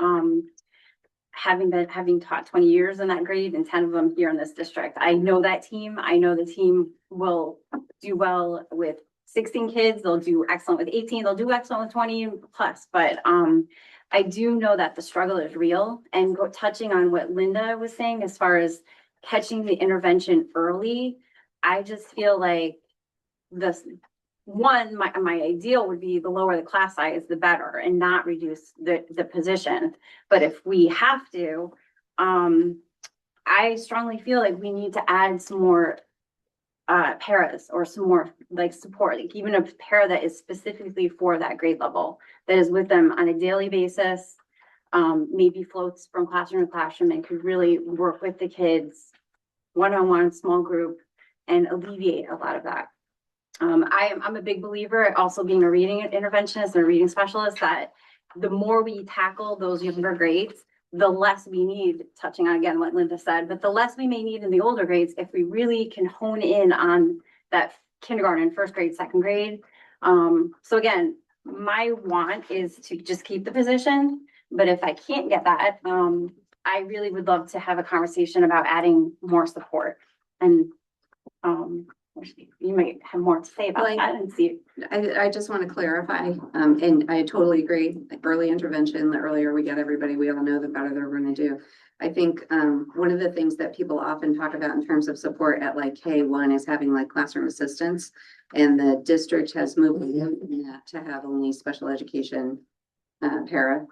Having taught 20 years in that grade and 10 of them here in this district, I know that team. I know the team will do well with 16 kids. They'll do excellent with 18. They'll do excellent with 20 plus. But I do know that the struggle is real. And touching on what Linda was saying as far as catching the intervention early, I just feel like my ideal would be the lower the class size, the better, and not reduce the position. But if we have to, I strongly feel like we need to add some more paras or some more like support, like even a para that is specifically for that grade level, that is with them on a daily basis, maybe floats from classroom to classroom and could really work with the kids one-on-one, small group, and alleviate a lot of that. I'm a big believer, also being a reading interventionist and a reading specialist, that the more we tackle those younger grades, the less we need, touching on again what Linda said, but the less we may need in the older grades if we really can hone in on that kindergarten, first grade, second grade. So again, my want is to just keep the position, but if I can't get that, I really would love to have a conversation about adding more support. And you might have more to say about that and see. I just want to clarify, and I totally agree, early intervention, the earlier we get everybody, we all know the better they're going to do. I think one of the things that people often talk about in terms of support at like K1 is having like classroom assistants, and the district has moved in that to have only special education or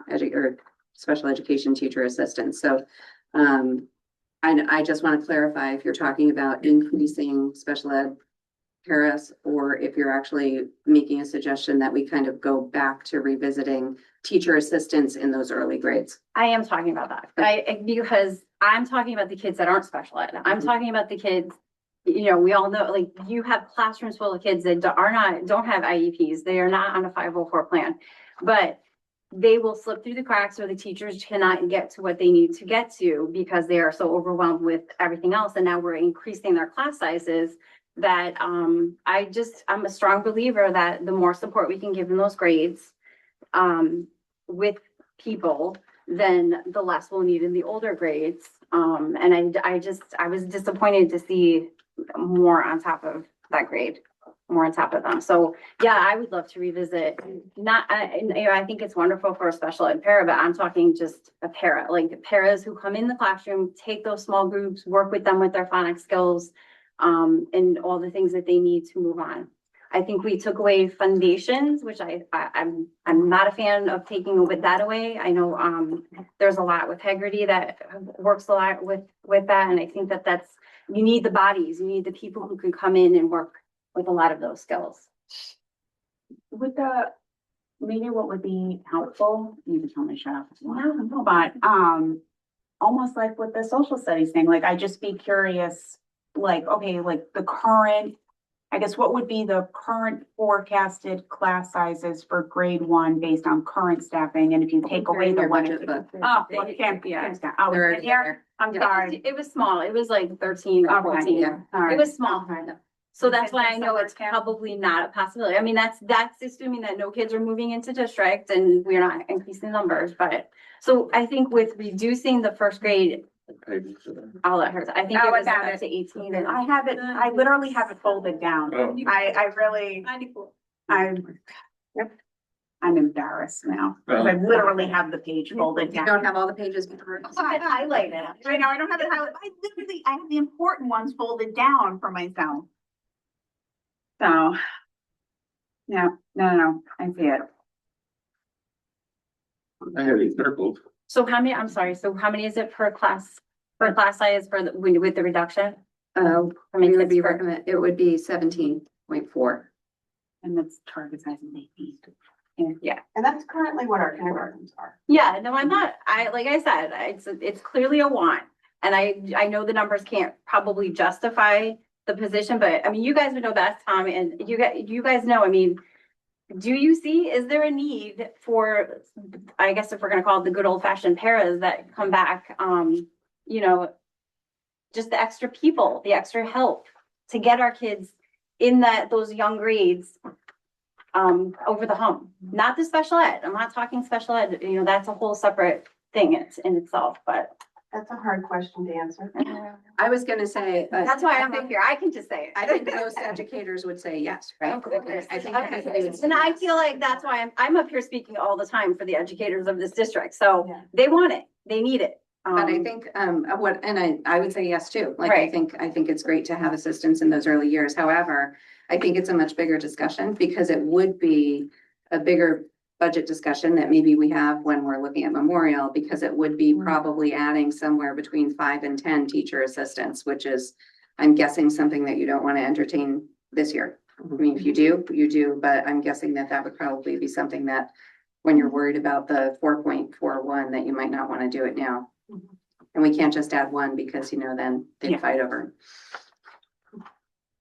special education teacher assistants. So I just want to clarify if you're talking about increasing special ed paras, or if you're actually making a suggestion that we kind of go back to revisiting teacher assistants in those early grades. I am talking about that. Because I'm talking about the kids that aren't special ed. I'm talking about the kids, you know, we all know, like, you have classrooms full of kids that don't have IEPs. They are not on a 504 plan, but they will slip through the cracks, or the teachers cannot get to what they need to get to because they are so overwhelmed with everything else. And now we're increasing their class sizes that I'm a strong believer that the more support we can give in those grades with people, then the less we'll need in the older grades. And I was disappointed to see more on top of that grade, more on top of them. So yeah, I would love to revisit. I think it's wonderful for a special ed para, but I'm talking just a para, like paras who come in the classroom, take those small groups, work with them with their phonics skills, and all the things that they need to move on. I think we took away foundations, which I'm not a fan of taking that away. I know there's a lot with Hegarty that works a lot with that, and I think that's, you need the bodies, you need the people who can come in and work with a lot of those skills. Maybe what would be helpful, you can tell me, shut up, but almost like with the social studies thing, like, I'd just be curious, like, okay, like the current, I guess, what would be the current forecasted class sizes for grade 1 based on current staffing? And if you take away the one, I'm sorry. It was small. It was like 13 or 14. Yeah. It was small. So that's why I know it's probably not a possibility. I mean, that's assuming that no kids are moving into district and we're not increasing numbers. But so I think with reducing the first grade, I'll let her. I think it was up to 18. And I have it. I literally have it folded down. Oh. I really. 94. Yep. I'm embarrassed now, because I literally have the page folded You down. don't have all the pages. before. I have it highlighted. I know, I don't have it highlighted. I have the important ones folded down for myself. So. No, I see it. I had it circled. So how many, I'm sorry, so how many is it per class, per class size for the, with the reduction? How many It would kids be per- recommend, it would be 17.4. And that's target size and Yeah, And that's currently what our kindergartens are. yeah, no, I'm not, like I said, it's clearly a want. And I know the numbers can't probably justify the position, but I mean, you guys would know best, Tom, and you guys know, I mean, do you see, is there a need for, I guess if we're gonna call it the good old fashioned paras that come back, you know, just the extra people, the extra help to get our kids in those young grades over the hump, not the special ed. I'm not talking special ed, you know, that's a whole separate thing in itself, but That's a hard question to answer. I was gonna say. that's why I'm up here. I can just say it. I think most educators would say yes, right? I think. And I feel like that's why I'm up here speaking all the time for the educators of this district. So Yeah. they want it, they need it. But I think, I would say yes too. Like, Right. I think it's great to have assistance in those early years. However, I think it's a much bigger discussion because it would be a bigger budget discussion that maybe we have when we're looking at Memorial, because it would be probably adding somewhere between 5 and 10 teacher assistants, which is, I'm guessing, something that you don't want to entertain this year. I mean, if you do, you do, but I'm guessing that would probably be something that when you're worried about the 4.41, that you might not want to do it now. And we can't just add one because, you know, then they Yeah. fight over.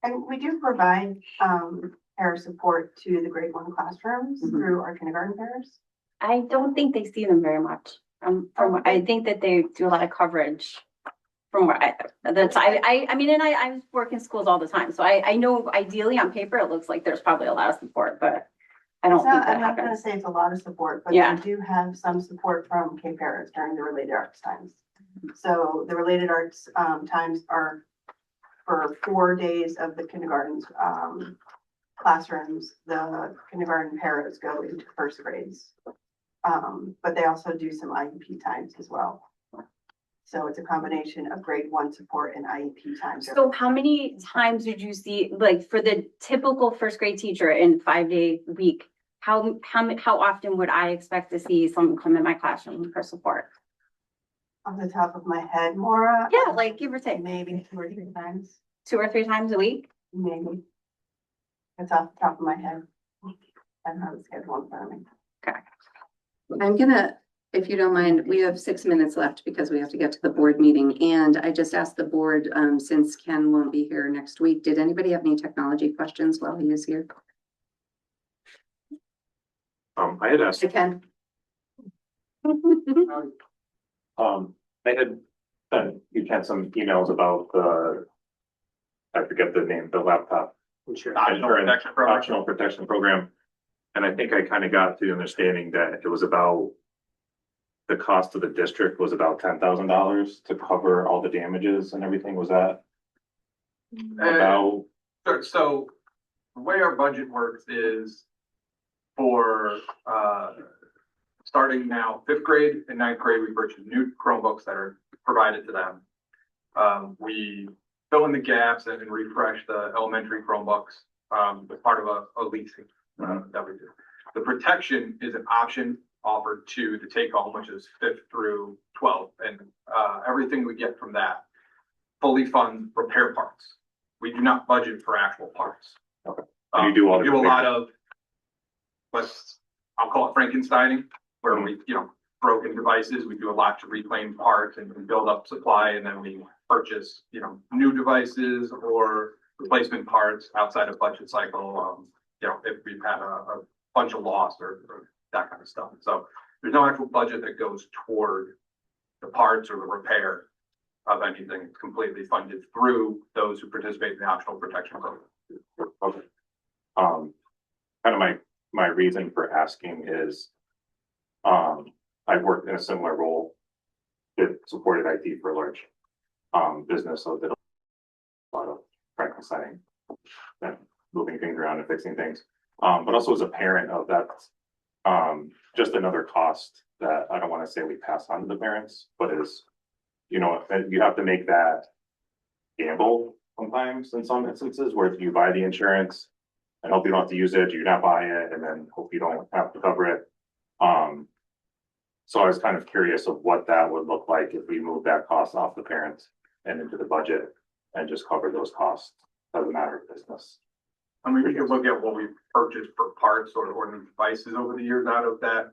And we do provide, para support to the grade 1 classrooms Mhm. through our kindergarten paras. I don't think they see them very much. I think that they do a lot of coverage. From where I mean, and I work in schools all the time, so I know ideally on paper, it looks like there's probably a lot of support, but I don't It's think not, that I'm not gonna happens. say it's a lot of support, but Yeah. we do have some support from K paras during the related arts times. So the related arts, times are for 4 days of the kindergarten's, classrooms, the kindergarten paras go into first grades. But they also do some IEP times as well. So it's a combination of grade 1 support and IEP times. So how many times did you see, like, for the typical first grade teacher in 5-day week? How often would I expect to see someone come in my classroom for support? Off the top of my head, Maura. Yeah, like give or take, Maybe 2 or 3 times, 2 or 3 times a week? maybe. It's off the top of my head. I don't have the schedule in front of me. I'm gonna, if you don't mind, we have 6 minutes left because we have to get to the board meeting. And I just asked the board, since Ken won't be here next week, did anybody have any technology questions while he is here? I had asked, I can. I had sent you had some emails about I forget the name, the laptop. Optional protection program. And I think I kind of got the understanding that it was about the cost of the district was about $10,000 to cover all the damages and everything. Was that about? So the way our budget works is for, starting now 5th grade and 9th grade, we purchase new Chromebooks that are provided to them. We fill in the gaps and refresh the elementary Chromebooks, as part of a leasing, that we do. The protection is an option offered to the take home, which is 5th through 12th, and, everything we get from that fully funds repair parts. We do not budget for actual parts. Okay. And you do all the We do a lot repairs. of, I'll call it Frankensteining, where we, broken devices, we do a lot to reclaim parts and build up supply, and then we purchase, new devices or replacement parts outside of budget cycle. If we've had a bunch of loss or that kind of stuff. So there's no actual budget that goes toward the parts or the repair of anything. It's completely funded through those who participate in the optional protection program. Okay. Kind of my reason for asking is, I've worked in a similar role, did supported IT for a large business, so did a lot of Frankenstein and moving things around and fixing things. But also as a parent of that just another cost that I don't wanna say we pass on to the parents, but is, you know, and you have to make that gamble sometimes in some instances where you buy the insurance and hope you don't have to use it, you not buy it, and then hope you don't have to cover it. So I was kind of curious of what that would look like if we move that cost off the parents and into the budget and just cover those costs as a matter of business. I mean, we could look at what we've purchased for parts or new devices over the years out of that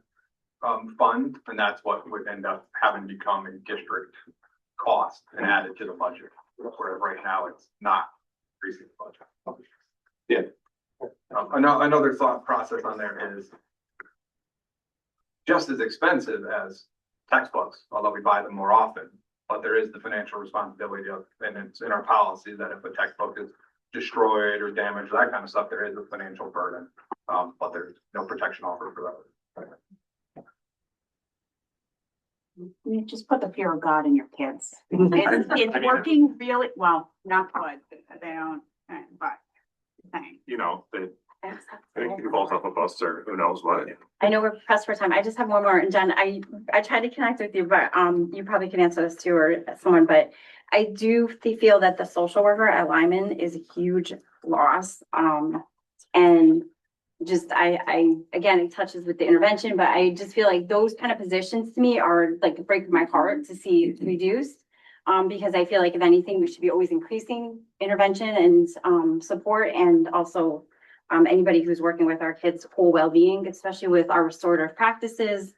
fund, and that's what would end up having become a district cost and added to the budget. Where right now it's not increasing the budget. Yeah. Another thought process on there is just as expensive as textbooks, although we buy them more often. But there is the financial responsibility of, and it's in our policy that if a textbook is destroyed or damaged, that kind of stuff, there is a financial burden. But there's no protection offered for that. You just put the fear of God in your kids. It's working really, well, not good, they don't, but. Thing. You know, they falls off a bus or who knows what. I know we're pressed for time. I just have one more. And Jen, I tried to connect with you, but you probably can answer this too, or someone, but I do feel that the social worker at Lyman is a huge loss. And just I again, it touches with the intervention, but I just feel like those kind of positions to me are like breaking my heart to see reduced. Because I feel like if anything, we should be always increasing intervention and support, and also anybody who's working with our kids' whole well-being, especially with our restorative practices,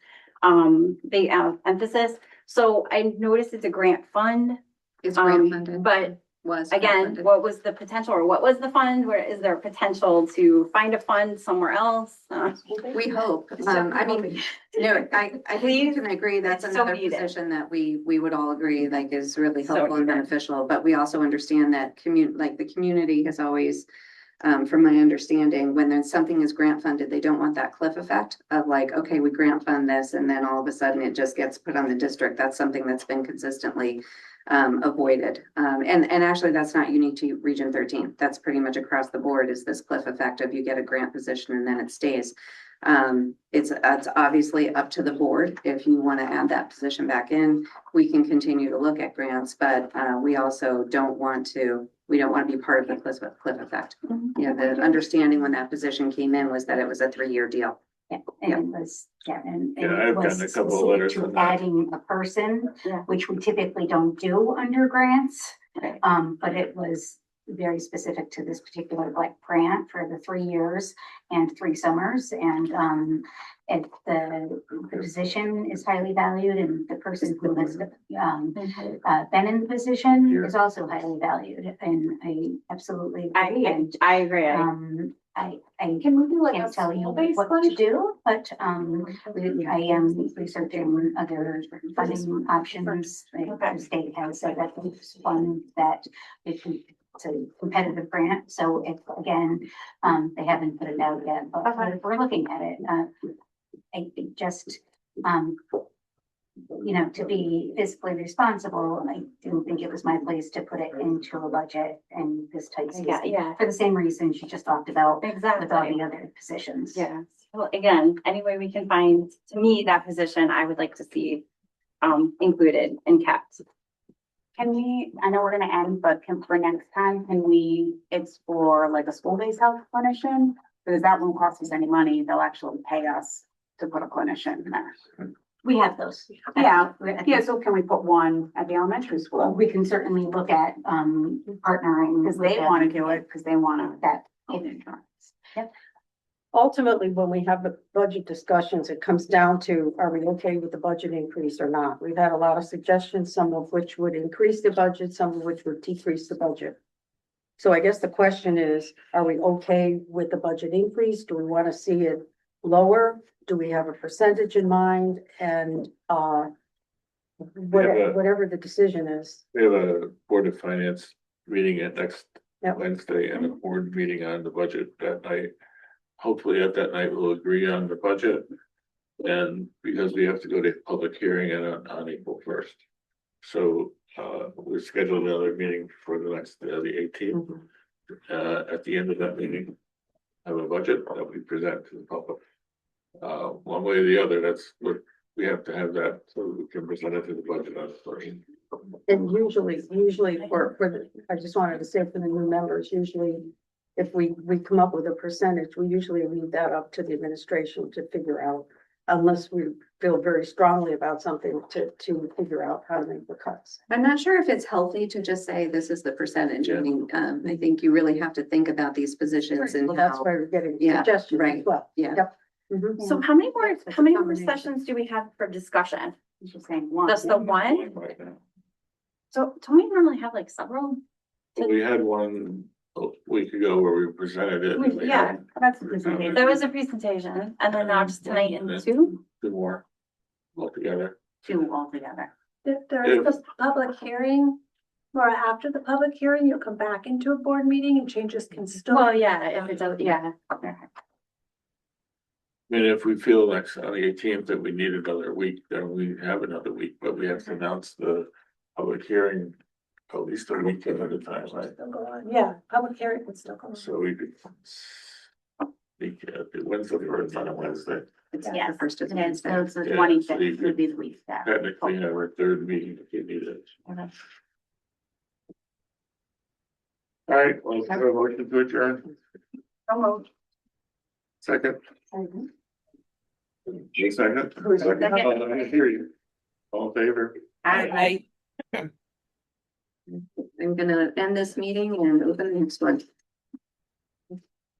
big emphasis. So I noticed it's a grant fund. It's grant funded. But was again, funded. what was the potential, or what was the fund? Where is there potential to find a fund somewhere else? We hope. I mean, no, I think you can agree that's It's so another needed. position that we would all agree like is really So helpful and needed. beneficial, but we also understand that like the community has always, from my understanding, when there's something is grant funded, they don't want that cliff effect of like, okay, we grant fund this and then all of a sudden it just gets put on the district. That's something that's been consistently avoided. And actually that's not unique to Region 13. That's pretty much across the board is this cliff effect of you get a grant position and then it stays. It's obviously up to the board. If you want to add that position back in, we can continue to look at grants, but we also don't want to be part of the cliff effect. You know, the understanding when that position came in was that it was a 3-year deal. Yeah, and it was, and Yeah, it I've was gotten a couple of specific letters to on that. adding a person, Yeah. which we typically don't do under grants. Right. But it was very specific to this particular grant for the 3 years and 3 summers. And the position is highly valued, and the person who has been in the position is also highly valued. And I absolutely agree. And I agree. I Can we do like can't a tell you school-based what to do, but I am researching other funding options. The state has said that it's one that it's a competitive grant, so if, again, they haven't put it out yet, but we're looking at it. I think just, to be fiscally responsible, I didn't think it was my place to put it into a budget and this type of. Yeah. For the same reasons you just talked about with all Exactly. the other positions. Yeah. Well, again, any way we can find, to me, that position, I would like to see included and kept. Can we, I know we're gonna end, but for next time, can we explore like a school-based health clinician? Because that won't cost us any money. They'll actually pay us to put a clinician there. We have those. Yeah, yeah, so can we put one at the elementary Well, school? we can certainly look at partnering. Because they want to do it, because they want That. health insurance. Ultimately, when we have the budget discussions, it comes down to, are we okay with the budget increase or not? We've had a lot of suggestions, some of which would increase the budget, some of which would decrease the budget. So I guess the question is, are we okay with the budget increase? Do we want to see it lower? Do we have a percentage in mind? And whatever the decision is. We have a Board of Finance meeting at next Yep. Wednesday and a board meeting on the budget that night. Hopefully at that night we'll agree on the budget. And because we have to go to public hearing on April 1st. So we scheduled another meeting for the next, the 18th. At the end of that meeting, have a budget that we present to the public. one way or the other, that's what, we have to have that, so we can present it to the budget on the first. And usually for the, I just wanted to say for the new members, usually if we come up with a percentage, we usually leave that up to the administration to figure out, unless we feel very strongly about something to figure out how to make the cuts. I'm not sure if it's healthy to just say this is the percentage. I mean, I think you really have to think about these positions and Well, that's how, why we're getting Yeah, suggestions as right. well. yeah. Yep. Mhm. So how many more That's a combination. sessions do we have for discussion? She's saying one. Just the one? Right now. So don't we normally have like several? We had one a week ago where we presented it. and we Yeah, had That's the presentation. there was a presentation and then now just tonight and two? Two more altogether. Two altogether. If there's a public hearing, or after the public hearing, you'll come back into a board meeting and changes can still. Well, yeah, if it's, yeah. I mean, if we feel like on the 18th that we need another week, then we have another week, but we have to announce the public hearing at least a week ahead of time, right? Still go on. Yeah, public hearing would still go on. So we could. Wednesday, or it's on a Wednesday, It's Yes, the first of And it's, Wednesday. so it's the Yeah, so 26th you would be the week that. technically have our third meeting if you need it. Okay. All right, well, let's have a motion to adjourn. Second. Jay, second. Who's second? I didn't hear you. All in favor? I'm gonna end this meeting and open the next one.